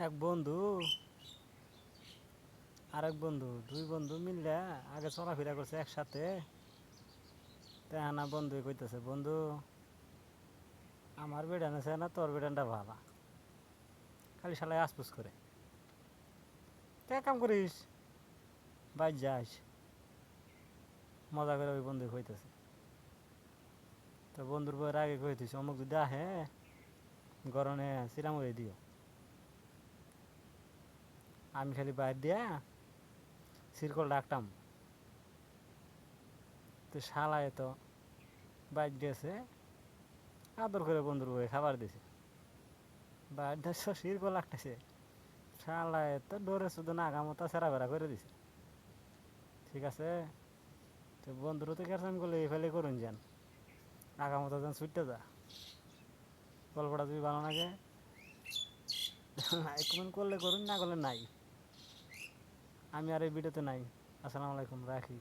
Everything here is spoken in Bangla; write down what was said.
এক বন্ধু আরেক বন্ধু দুই বন্ধু মিললে আগে চলাফেরা করছে একসাথে। তা না বন্ধু কইতেছে, বন্ধু আমার বেডান আছে না তোর বেডানটা ভালা, খালি শালায় আসপুস করে। তো এক কাম করিস, বাইর যাস। মজা করে ওই বন্ধু কইতেছে। তো বন্ধুর বউয়ের আগে কইতেছে, অমুক যদি আহে গরমে চিরামুড়ি দিও। আমি খালি বাইর দিয়া সিরকল ডাকতাম। তো শালায় তো বাইর গেছে, আদর করে বন্ধুর বউয়ে খাবার দিছে। বাইর দিয়ে সিরকল লাগতেছে, শালায় তো ডোরে শুধু নাগামতা সেরা বেড়া করে দিছে। ঠিক আছে, তো বন্ধুরও তো কেরসাম করলে এই ফেলে করুন যান, আগামতো যেন ছুটতে যা। গল্পটা যদি ভালো লাগে লাইক কমেন্ট করলে করুন, না করলে নাই। আমি আর এই ভিডিওতে নাই। আসসালামু আলাইকুম, রাখি।